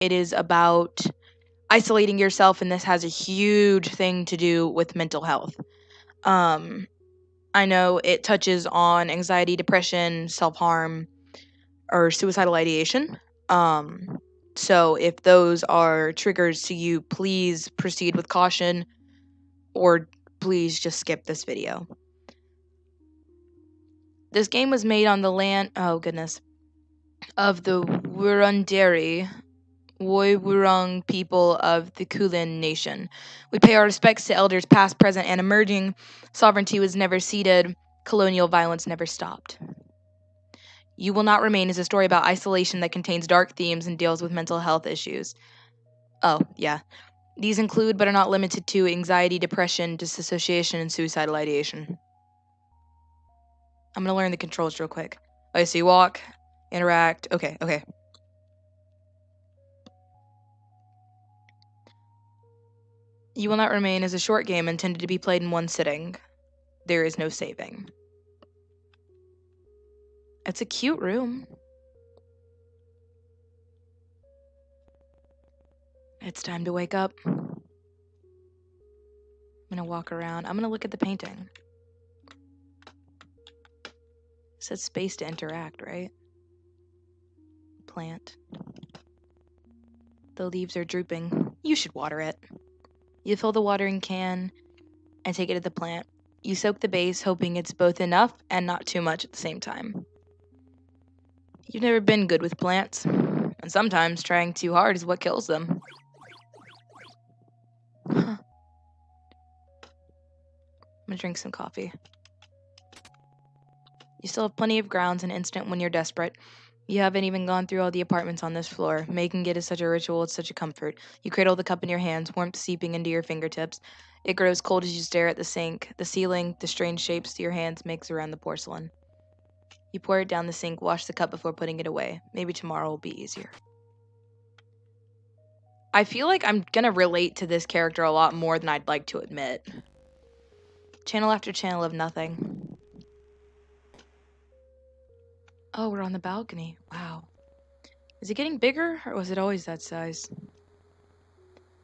It is about isolating yourself, and this has a huge thing to do with mental health. I know it touches on anxiety, depression, self-harm, or suicidal ideation. So if those are triggers to you, please proceed with caution, or please just skip this video. This game was made on the land, oh goodness, of the Woiwurrung people of the Kulin Nation. We pay our respects to elders past, present, and emerging. Sovereignty was never ceded. Colonial violence never stopped. You Will Not Remain is a story about isolation that contains dark themes and deals with mental health issues. Oh, yeah. These include, but are not limited to, anxiety, depression, disassociation, and suicidal ideation. I'm gonna learn the controls real quick. Okay, so you walk, interact. Okay. You Will Not Remain is a short game intended to be played in one sitting. There is no saving. It's a cute room. It's time to wake up. I'm gonna walk around. I'm gonna look at the painting. It says space to interact, right? Plant. The leaves are drooping. You should water it. You fill the watering can and take it to the plant. You soak the base, hoping it's both enough and not too much at the same time. You've never been good with plants, and sometimes trying too hard is what kills them. I'm gonna drink some coffee. You still have plenty of grounds and instant when you're desperate. You haven't even gone through all the apartments on this floor. Making it is such a ritual, it's such a comfort. You cradle the cup in your hands, warmth seeping into your fingertips. It grows cold as you stare at the sink, the ceiling, the strange shapes your hands makes around the porcelain. You pour it down the sink, wash the cup before putting it away. Maybe tomorrow will be easier. I feel like I'm gonna relate to this character a lot more than I'd like to admit. Channel after channel of nothing. Oh, we're on the balcony. Wow. Is it getting bigger, or was it always that size?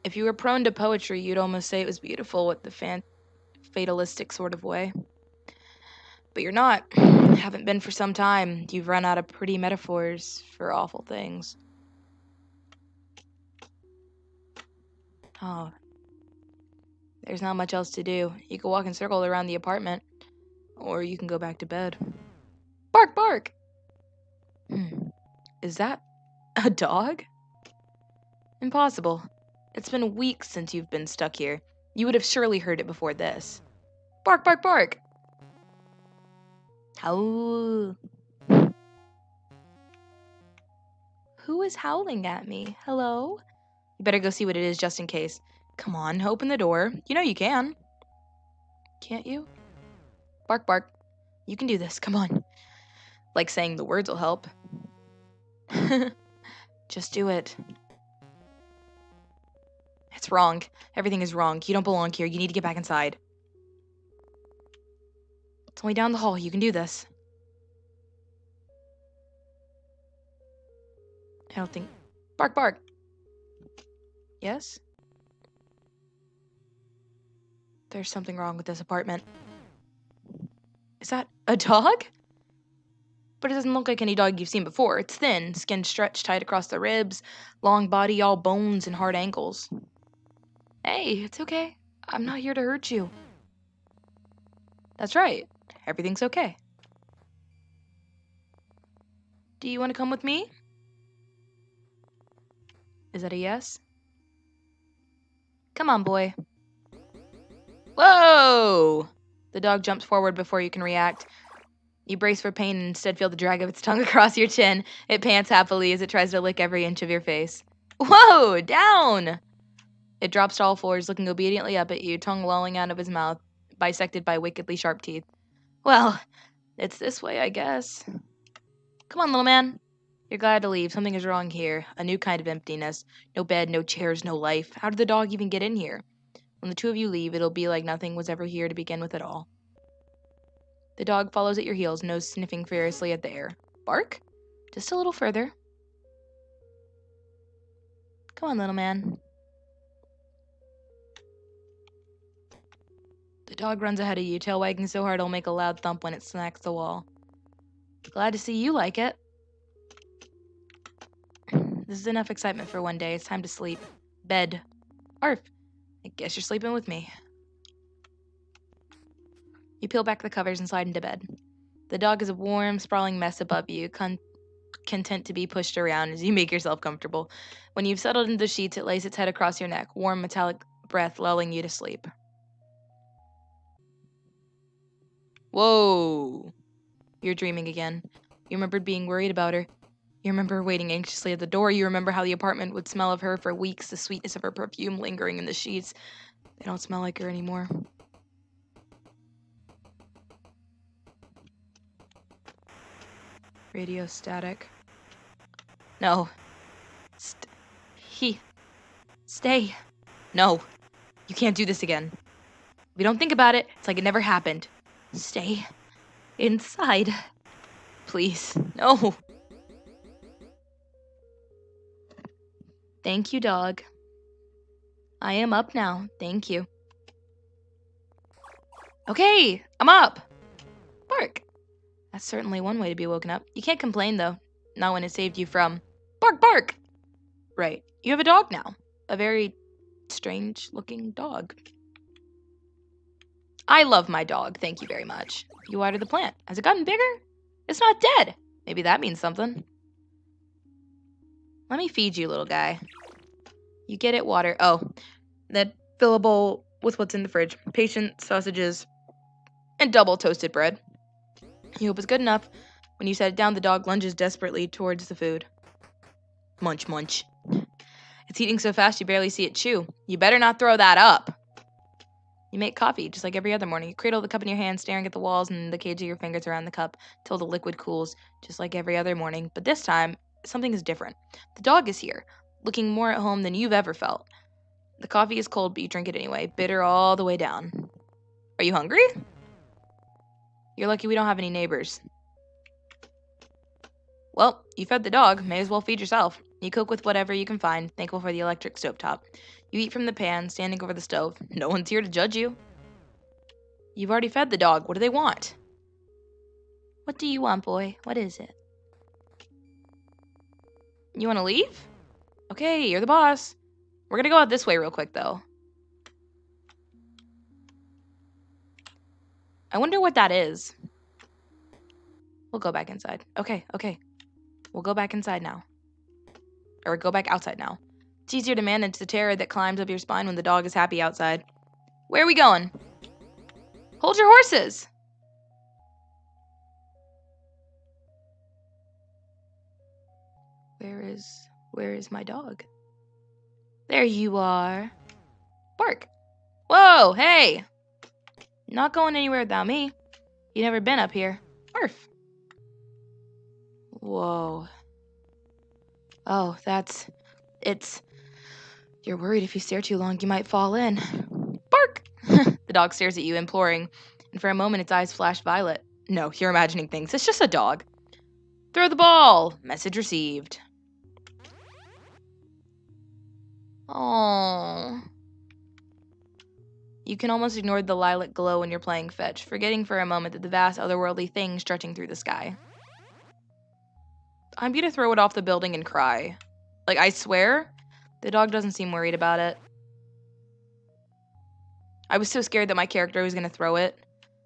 If you were prone to poetry, you'd almost say it was beautiful with the fatalistic sort of way. But you're not. Haven't been for some time. You've run out of pretty metaphors for awful things. Oh. There's not much else to do. You can walk in circles around the apartment, or you can go back to bed. Bark, bark! Is that a dog? Impossible. It's been weeks since you've been stuck here. You would have surely heard it before this. Bark, bark, bark! Howl. Who is howling at me? Hello? You better go see what it is just in case. Come on, open the door. You know you can. Can't you? Bark, bark. You can do this, come on. Like saying the words will help. Just do it. It's wrong. Everything is wrong. You don't belong here. You need to get back inside. It's only down the hall. You can do this. I don't think... Bark, bark. Yes? There's something wrong with this apartment. Is that a dog? But it doesn't look like any dog you've seen before. It's thin, skin stretched tight across the ribs, long body, all bones and hard ankles. Hey, it's okay. I'm not here to hurt you. That's right. Everything's okay. Do you want to come with me? Is that a yes? Come on, boy. Whoa! The dog jumps forward before you can react. You brace for pain and instead feel the drag of its tongue across your chin. It pants happily as it tries to lick every inch of your face. Whoa! Down! It drops to all fours, looking obediently up at you, tongue lolling out of his mouth, bisected by wickedly sharp teeth. Well, it's this way, I guess. Come on, little man. You're glad to leave. Something is wrong here. A new kind of emptiness. No bed, no chairs, no life. How did the dog even get in here? When the two of you leave, it'll be like nothing was ever here to begin with at all. The dog follows at your heels, nose sniffing furiously at the air. Bark? Just a little further. Come on, little man. The dog runs ahead of you, tail wagging so hard it'll make a loud thump when it smacks the wall. Glad to see you like it. This is enough excitement for one day. It's time to sleep. Bed. Arf. I guess you're sleeping with me. You peel back the covers and slide into bed. The dog is a warm, sprawling mess above you, content to be pushed around as you make yourself comfortable. When you've settled into the sheets, it lays its head across your neck, warm, metallic breath lulling you to sleep. Whoa! You're dreaming again. You remembered being worried about her. You remember waiting anxiously at the door. You remember how the apartment would smell of her for weeks, the sweetness of her perfume lingering in the sheets. They don't smell like her anymore. Radio static. No. Stay. No. You can't do this again. If you don't think about it, it's like it never happened. Stay inside. Please. No. Thank you, dog. I am up now. Thank you. Okay, I'm up. Bark. That's certainly one way to be woken up. You can't complain, though. Not when it saved you from... Bark, bark! Right. You have a dog now. A very strange-looking dog. I love my dog, thank you very much. You watered the plant. Has it gotten bigger? It's not dead. Maybe that means something. Let me feed you, little guy. You get it, water. Oh, that fill a bowl with what's in the fridge. Patient, sausages, and double toasted bread. You hope it's good enough. When you set it down, the dog lunges desperately towards the food. Munch, munch. It's eating so fast you barely see it chew. You better not throw that up. You make coffee, just like every other morning. You cradle the cup in your hand, staring at the walls and the cage of your fingers around the cup, till the liquid cools, just like every other morning. But this time, something is different. The dog is here, looking more at home than you've ever felt. The coffee is cold, but you drink it anyway, bitter all the way down. Are you hungry? You're lucky we don't have any neighbors. Well, you fed the dog, may as well feed yourself. You cook with whatever you can find, thankful for the electric stovetop. You eat from the pan, standing over the stove. No one's here to judge you. You've already fed the dog. What do they want? What do you want, boy? What is it? You want to leave? Okay, you're the boss. We're gonna go out this way real quick, though. I wonder what that is. We'll go back inside. Okay. We'll go back inside now. Or go back outside now. It's easier to manage the terror that climbs up your spine when the dog is happy outside. Where are we going? Hold your horses! Where is my dog? There you are. Bark. Whoa, hey! Not going anywhere without me. You never been up here. Arf. Whoa. Oh, you're worried if you stare too long, you might fall in. Bark! The dog stares at you, imploring, and for a moment its eyes flash violet. No, you're imagining things. It's just a dog. Throw the ball! Message received. Oh. You can almost ignore the lilac glow when you're playing fetch, forgetting for a moment that the vast otherworldly thing stretching through the sky. I'm gonna throw it off the building and cry. Like, I swear, the dog doesn't seem worried about it. I was so scared that my character was gonna throw it.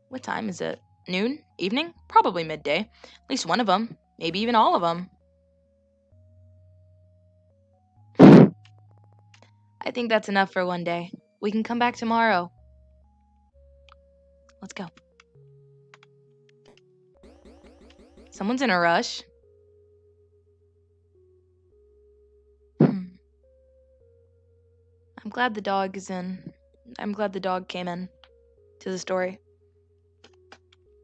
What time is it? Noon? Evening? Probably midday. At least one of them. Maybe even all of them. I think that's enough for one day. We can come back tomorrow. Let's go. Someone's in a rush. I'm glad the dog is in. I'm glad the dog came in to the story.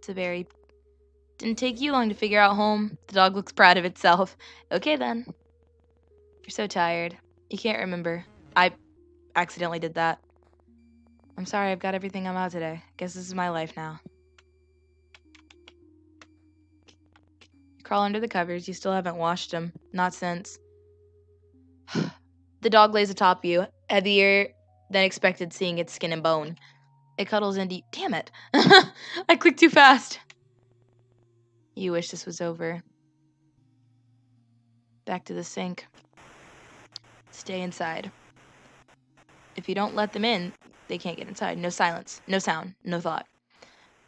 Didn't take you long to figure out home. The dog looks proud of itself. Okay then. You're so tired. You can't remember. I accidentally did that. I'm sorry, I've got everything I'm out today. Guess this is my life now. You crawl under the covers. You still haven't washed them. Not since. The dog lays atop you, heavier than expected, seeing its skin and bone. It cuddles into you. Damn it. I clicked too fast. You wish this was over. Back to the sink. Stay inside. If you don't let them in, they can't get inside. No silence, no sound, no thought.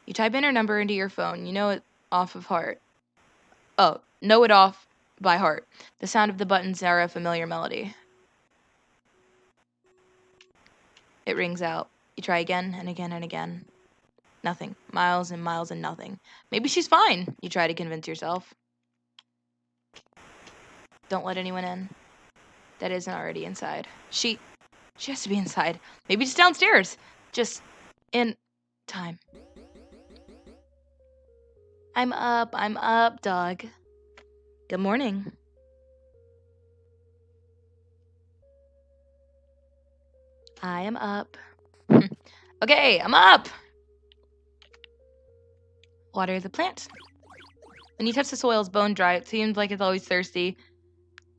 You type in her number into your phone. You know it off of heart. Oh, know it off by heart. The sound of the buttons are a familiar melody. It rings out. You try again and again and again. Nothing. Miles and miles and nothing. Maybe she's fine, you try to convince yourself. Don't let anyone in that isn't already inside. She has to be inside. Maybe just downstairs. Just in time. I'm up, dog. Good morning. I am up. Okay, I'm up. Water the plant. When you touch the soil, it's bone dry. It seems like it's always thirsty.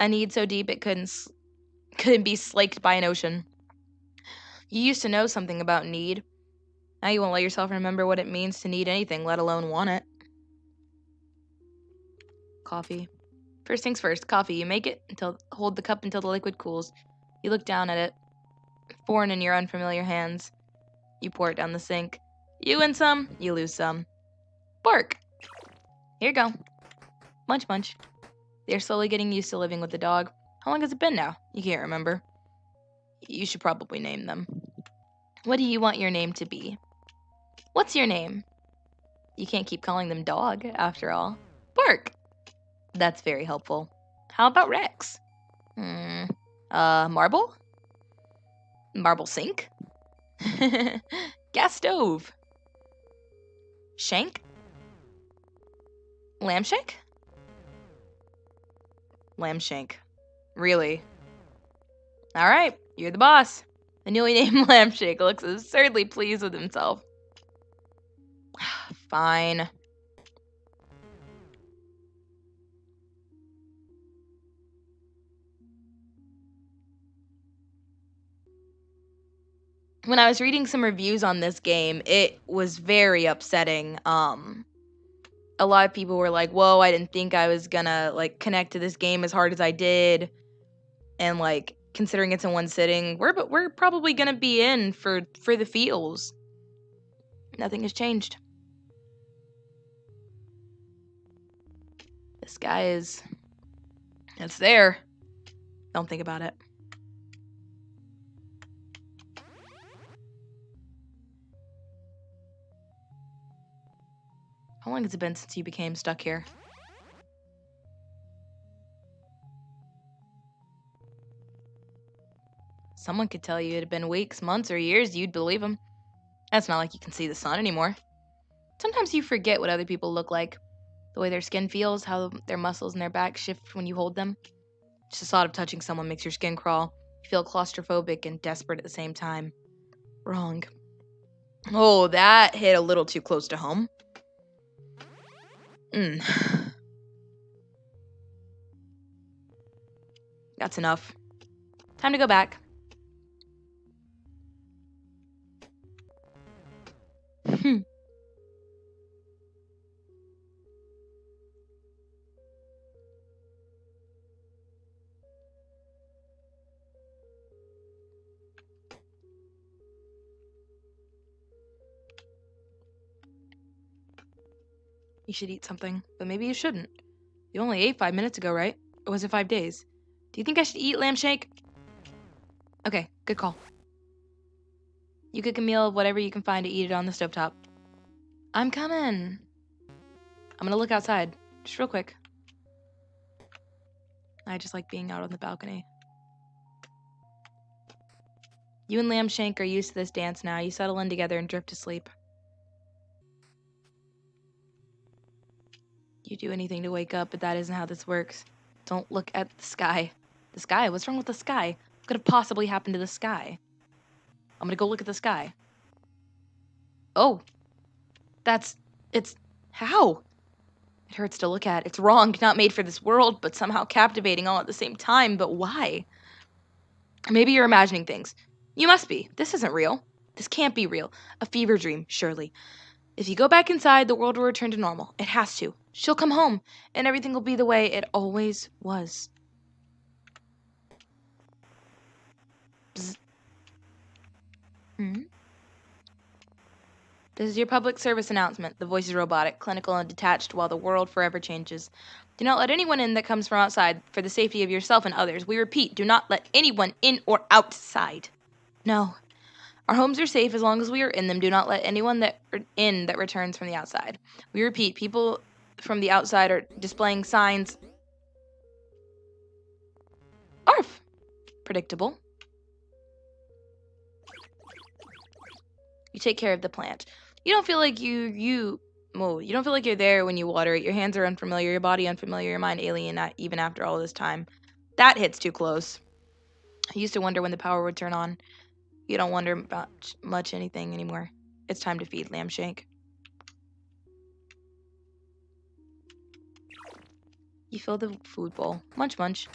A need so deep it couldn't be slaked by an ocean. You used to know something about need. Now you won't let yourself remember what it means to need anything, let alone want it. Coffee. First things first, coffee. You make it hold the cup until the liquid cools. You look down at it, foreign in your unfamiliar hands. You pour it down the sink. You win some, you lose some. Bark. Here you go. Munch, munch. They're slowly getting used to living with the dog. How long has it been now? You can't remember. You should probably name them. What do you want your name to be? What's your name? You can't keep calling them dog, after all. Bark. That's very helpful. How about Rex? Marble? Marble sink? Gas stove? Shank? Lamb shank? Lamb shank. Really? Alright, you're the boss. The newly named Lamb Shank looks absurdly pleased with himself. Fine. When I was reading some reviews on this game, it was very upsetting. A lot of people were like, whoa, I didn't think I was gonna, like, connect to this game as hard as I did. And, like, considering it's in one sitting, we're probably gonna be in for the feels. Nothing has changed. The sky it's there. Don't think about it. How long has it been since you became stuck here? Someone could tell you it had been weeks, months, or years, you'd believe them. It's not like you can see the sun anymore. Sometimes you forget what other people look like. The way their skin feels, how their muscles in their back shift when you hold them. Just the thought of touching someone makes your skin crawl. You feel claustrophobic and desperate at the same time. Wrong. Oh, that hit a little too close to home. That's enough. Time to go back. You should eat something, but maybe you shouldn't. You only ate 5 minutes ago, right? Or was it 5 days? Do you think I should eat lamb shake? Okay, good call. You cook a meal of whatever you can find to eat it on the stovetop. I'm coming. I'm gonna look outside, just real quick. I just like being out on the balcony. You and Lamb Shank are used to this dance now. You settle in together and drift to sleep. You do anything to wake up, but that isn't how this works. Don't look at the sky. The sky? What's wrong with the sky? What could have possibly happened to the sky? I'm gonna go look at the sky. Oh. How? It hurts to look at. It's wrong, not made for this world, but somehow captivating all at the same time. But why? Maybe you're imagining things. You must be. This isn't real. This can't be real. A fever dream, surely. If you go back inside, the world will return to normal. It has to. She'll come home, and everything will be the way it always was. Bzz. Hmm? This is your public service announcement. The voice is robotic, clinical, and detached while the world forever changes. Do not let anyone in that comes from outside for the safety of yourself and others. We repeat, do not let anyone in or outside. No. Our homes are safe as long as we are in them. Do not let anyone that returns from the outside. We repeat, people from the outside are displaying signs. Arf! Predictable. You take care of the plant. You don't feel like you don't feel like you're there when you water it. Your hands are unfamiliar, your body unfamiliar, your mind alien even after all this time. That hits too close. I used to wonder when the power would turn on. You don't wonder about much anything anymore. It's time to feed Lamb Shank. You fill the food bowl. Munch, munch.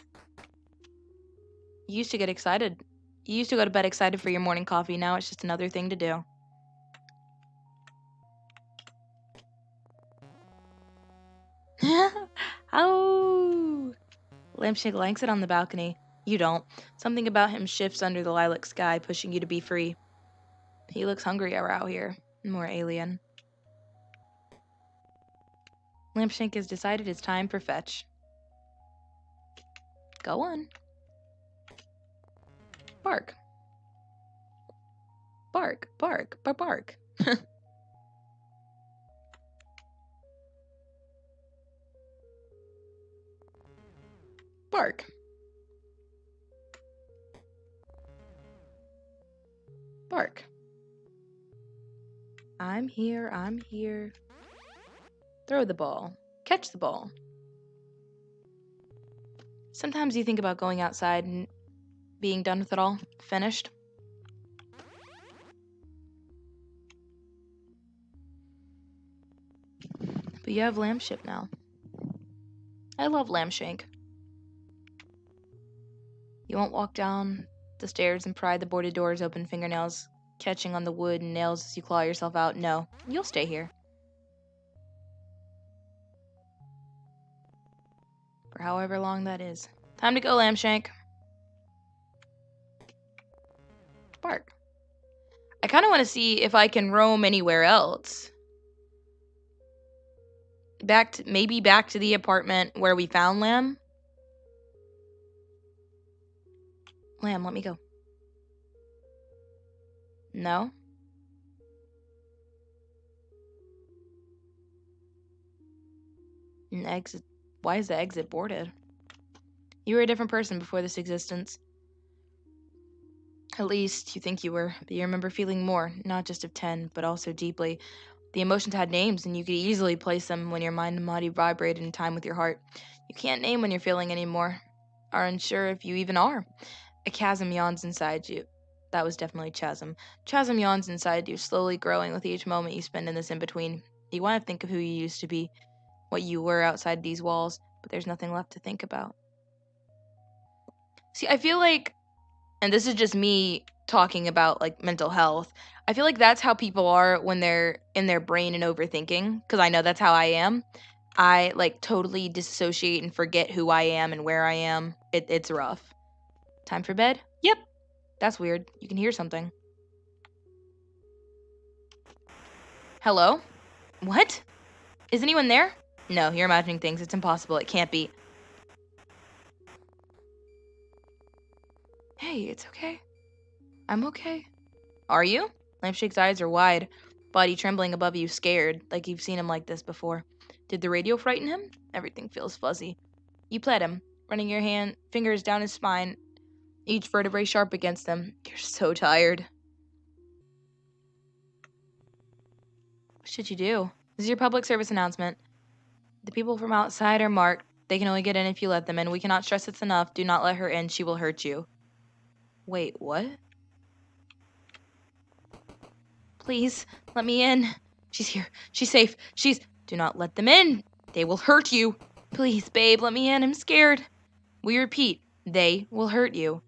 You used to get excited. You used to go to bed excited for your morning coffee. Now it's just another thing to do. Oh! Lampshade likes it on the balcony. You don't. Something about him shifts under the lilac sky, pushing you to be free. He looks hungrier out here. More alien. Lampshank has decided it's time for fetch. Go on. Bark. Bark, bark, bark, bark. Bark. Bark. I'm here, I'm here. Throw the ball. Catch the ball. Sometimes you think about going outside and being done with it all. Finished. But you have Lampship now. I love Lampshank. You won't walk down the stairs and pry the boarded doors open, fingernails catching on the wood and nails as you claw yourself out. No, you'll stay here. For however long that is. Time to go, Lampshank. Bark. I kind of want to see if I can roam anywhere else. Maybe back to the apartment where we found Lamb. Lamb, let me go. No? An exit. Why is the exit boarded? You were a different person before this existence. At least you think you were, but you remember feeling more, not just of 10, but also deeply. The emotions had names, and you could easily place them when your mind and body vibrated in time with your heart. You can't name when you're feeling anymore, are unsure if you even are. A chasm yawns inside you. That was definitely chasm. Chasm yawns inside you, slowly growing with each moment you spend in this in-between. You want to think of who you used to be, what you were outside these walls, but there's nothing left to think about. See, I feel like, and this is just me talking about like mental health, I feel like that's how people are when they're in their brain and overthinking, because I know that's how I am. I like totally disassociate and forget who I am and where I am. It's rough. Time for bed? Yep. That's weird. You can hear something. Hello? What? Is anyone there? No, you're imagining things. It's impossible. It can't be. Hey, it's okay. I'm okay. Are you? Lampshake's eyes are wide, body trembling above you, scared, like you've seen him like this before. Did the radio frighten him? Everything feels fuzzy. You pet him, running your fingers down his spine, each vertebrae sharp against them. You're so tired. What should you do? This is your public service announcement. The people from outside are marked. They can only get in if you let them in. We cannot stress this enough. Do not let her in. She will hurt you. Wait, what? Please, let me in. She's here. She's safe. Do not let them in. They will hurt you. Please, babe, let me in. I'm scared. We repeat, they will hurt you.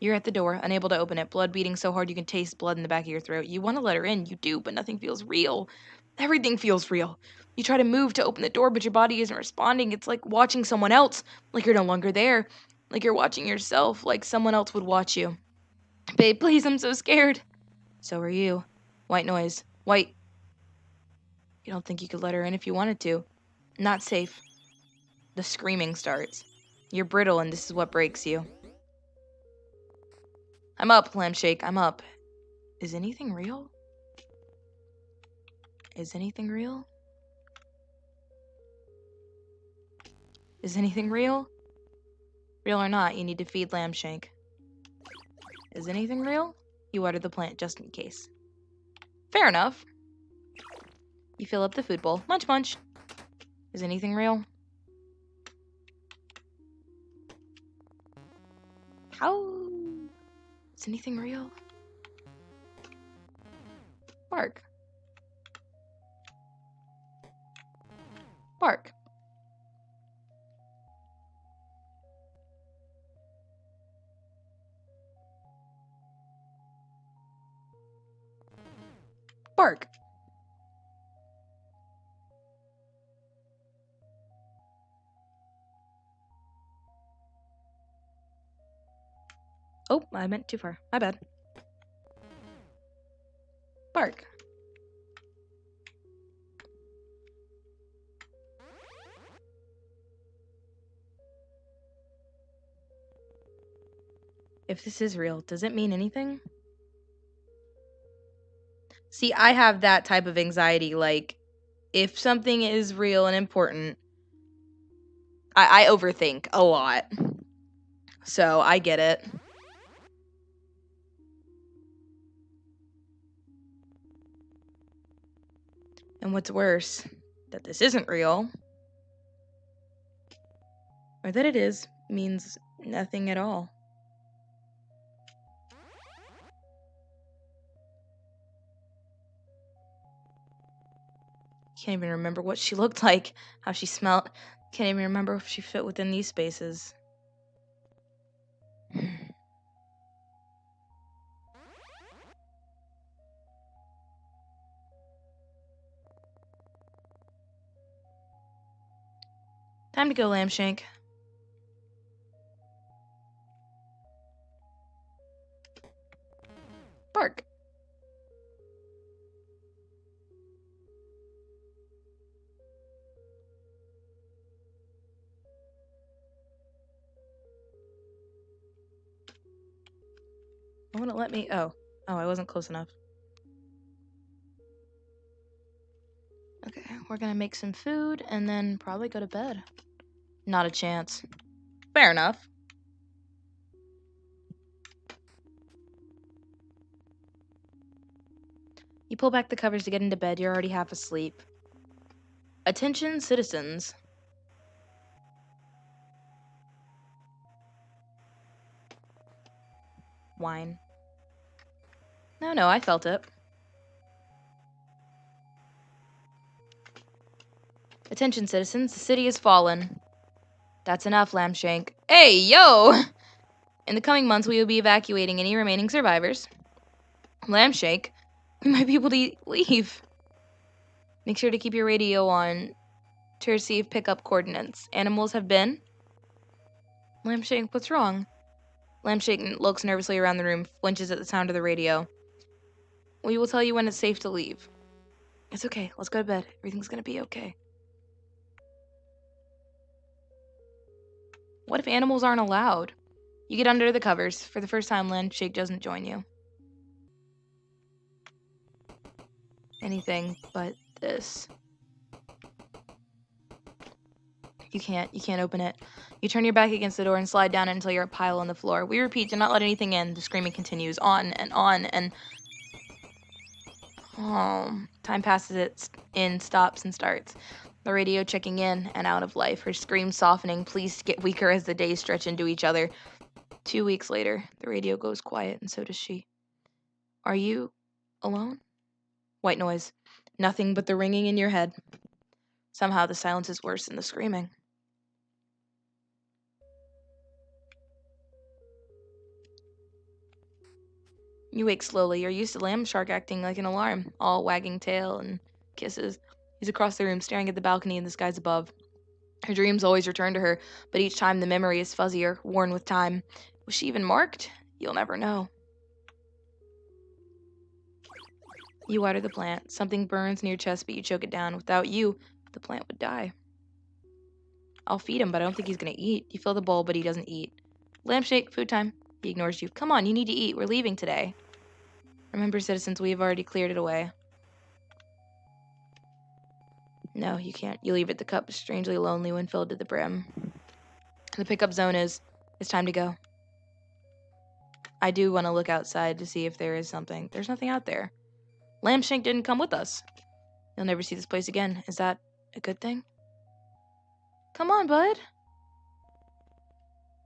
You're at the door, unable to open it, blood beating so hard you can taste blood in the back of your throat. You want to let her in, you do, but nothing feels real. Everything feels real. You try to move to open the door, but your body isn't responding. It's like watching someone else, like you're no longer there, like you're watching yourself, like someone else would watch you. Babe, please, I'm so scared. So are you. White noise. White. You don't think you could let her in if you wanted to. Not safe. The screaming starts. You're brittle, and this is what breaks you. I'm up, Lampshake. I'm up. Is anything real? Is anything real? Is anything real? Real or not, you need to feed Lampshake. Is anything real? You water the plant just in case. Fair enough. You fill up the food bowl. Munch, munch. Is anything real? How? Is anything real? Bark. Bark. Bark. Oh, I went too far. My bad. Bark. If this is real, does it mean anything? See, I have that type of anxiety. Like, if something is real and important, I overthink a lot. So, I get it. And what's worse, that this isn't real, or that it is, means nothing at all. Can't even remember what she looked like, how she smelled. Can't even remember if she fit within these spaces. Time to go, Lampshank. Bark. It wouldn't let me. Oh, I wasn't close enough. Okay, we're gonna make some food and then probably go to bed. Not a chance. Fair enough. You pull back the covers to get into bed. You're already half asleep. Attention, citizens. Whine. No, I felt it. Attention, citizens. The city has fallen. That's enough, Lampshank. Hey, yo! In the coming months, we will be evacuating any remaining survivors. Lampshank, we might be able to leave. Make sure to keep your radio on to receive pickup coordinates. Animals have been... Lampshank, what's wrong? Lampshank looks nervously around the room, flinches at the sound of the radio. We will tell you when it's safe to leave. It's okay. Let's go to bed. Everything's gonna be okay. What if animals aren't allowed? You get under the covers. For the first time, Lampshank doesn't join you. Anything but this. You can't open it. You turn your back against the door and slide down until you're a pile on the floor. We repeat, do not let anything in. The screaming continues on, and... Oh, time passes, it stops and starts. The radio checking in and out of life. Her screams softening, please get weaker as the days stretch into each other. 2 weeks later, the radio goes quiet, and so does she. Are you alone? White noise. Nothing but the ringing in your head. Somehow the silence is worse than the screaming. You wake slowly. You're used to Lamb Shark acting like an alarm, all wagging tail and kisses. He's across the room, staring at the balcony and the skies above. Her dreams always return to her, but each time the memory is fuzzier, worn with time. Was she even marked? You'll never know. You water the plant. Something burns near your chest, but you choke it down. Without you, the plant would die. I'll feed him, but I don't think he's gonna eat. You fill the bowl, but he doesn't eat. Lampshake, food time. He ignores you. Come on, you need to eat. We're leaving today. Remember, citizens, we have already cleared it away. No, you can't. You leave it. The cup is strangely lonely when filled to the brim. The pickup zone is. It's time to go. I do want to look outside to see if there is something. There's nothing out there. Lampshank didn't come with us. You'll never see this place again. Is that a good thing? Come on, bud.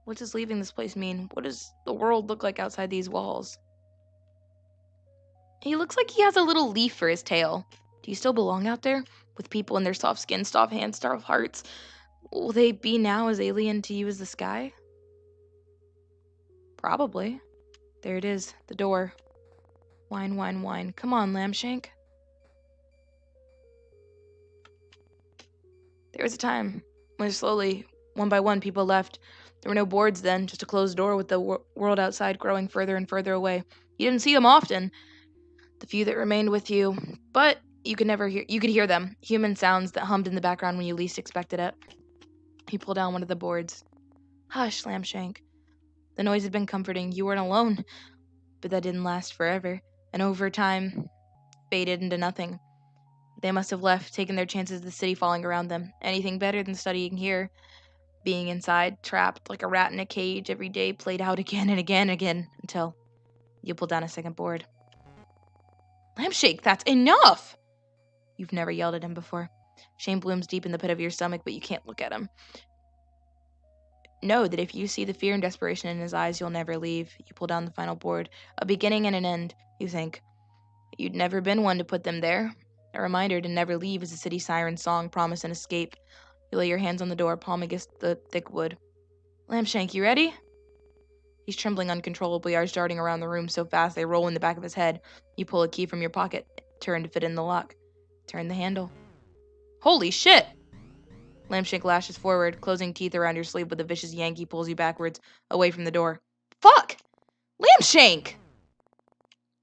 What does leaving this place mean? What does the world look like outside these walls? He looks like he has a little leaf for his tail. Do you still belong out there? With people in their soft skin, soft hands, soft hearts? Will they be now as alien to you as the sky? Probably. There it is, the door. Wine, wine, wine. Come on, Lampshank. There was a time when slowly, one by one, people left. There were no boards then, just a closed door with the world outside growing further and further away. You didn't see them often, the few that remained with you, but you could hear them, human sounds that hummed in the background when you least expected it. You pulled down one of the boards. Hush, Lampshank. The noise had been comforting. You weren't alone, but that didn't last forever, and over time, faded into nothing. They must have left, taken their chances of the city falling around them. Anything better than studying here. Being inside, trapped like a rat in a cage, every day played out again and again and again, until you pulled down a second board. Lampshake, that's enough! You've never yelled at him before. Shame blooms deep in the pit of your stomach, but you can't look at him. Know that if you see the fear and desperation in his eyes, you'll never leave. You pull down the final board. A beginning and an end, you think. You'd never been one to put them there. A reminder to never leave as the city siren's song promise an escape. You lay your hands on the door, palm against the thick wood. Lampshank, you ready? He's trembling uncontrollably, eyes darting around the room so fast they roll in the back of his head. You pull a key from your pocket, turn to fit in the lock. Turn the handle. Holy shit! Lampshank lashes forward, closing teeth around your sleeve with a vicious yank. He pulls you backwards, away from the door. Fuck! Lampshank!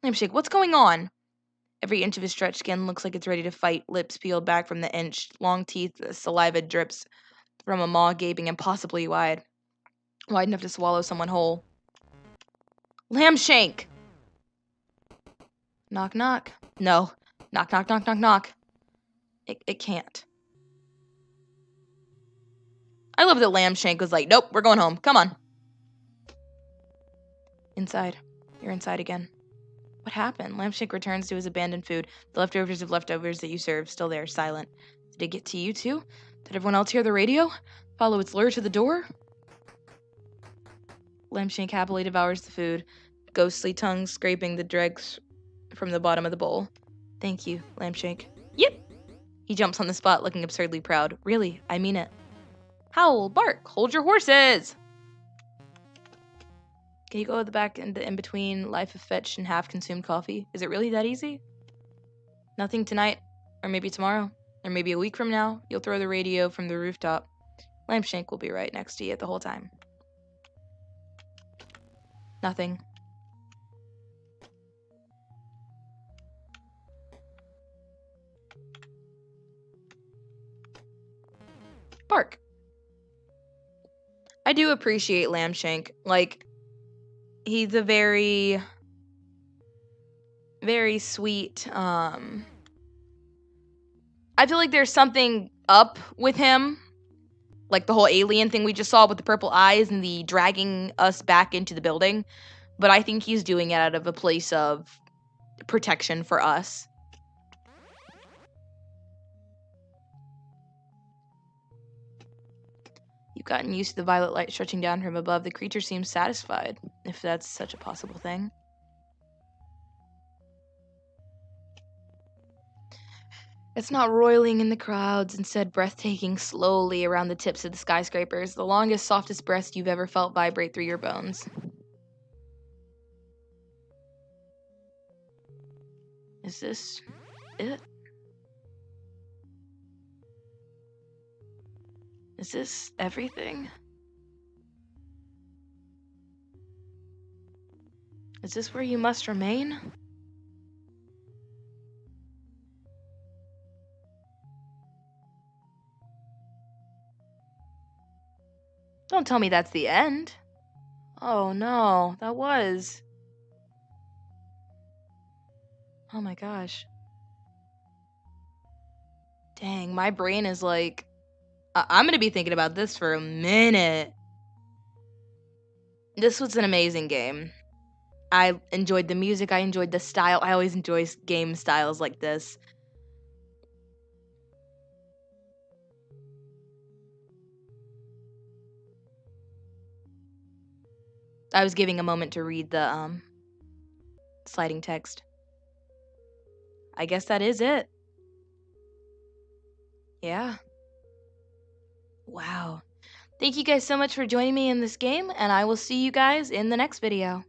Lampshank, what's going on? Every inch of his stretched skin looks like it's ready to fight, lips peeled back from the inch, long teeth, saliva drips from a maw gaping impossibly wide enough to swallow someone whole. Lampshank! Knock, knock. No. Knock, knock, knock, knock, knock. It can't. I love that Lampshank was like, nope, we're going home. Come on. Inside. You're inside again. What happened? Lampshank returns to his abandoned food, the leftovers of leftovers that you served, still there, silent. Did it get to you too? Did everyone else hear the radio? Follow its lure to the door? Lampshank happily devours the food, ghostly tongue scraping the dregs from the bottom of the bowl. Thank you, Lampshank. Yep. He jumps on the spot, looking absurdly proud. Really, I mean it. Howl, bark, hold your horses! Can you go to the back and in between life of fetch and half-consumed coffee? Is it really that easy? Nothing tonight, or maybe tomorrow, or maybe a week from now, you'll throw the radio from the rooftop. Lampshank will be right next to you the whole time. Nothing. Bark. I do appreciate Lampshank. Like, he's a very, very sweet, I feel like there's something up with him. Like the whole alien thing we just saw with the purple eyes and the dragging us back into the building. But I think he's doing it out of a place of protection for us. You've gotten used to the violet light stretching down from above. The creature seems satisfied, if that's such a possible thing. It's not roiling in the clouds, instead breathtaking slowly around the tips of the skyscrapers, the longest, softest breath you've ever felt vibrate through your bones. Is this it? Is this everything? Is this where you must remain? Don't tell me that's the end. Oh no, that was. Oh my gosh. Dang, my brain is like, I'm gonna be thinking about this for a minute. This was an amazing game. I enjoyed the music, I enjoyed the style. I always enjoy game styles like this. I was giving a moment to read the sliding text. I guess that is it. Yeah. Wow. Thank you guys so much for joining me in this game, and I will see you guys in the next video.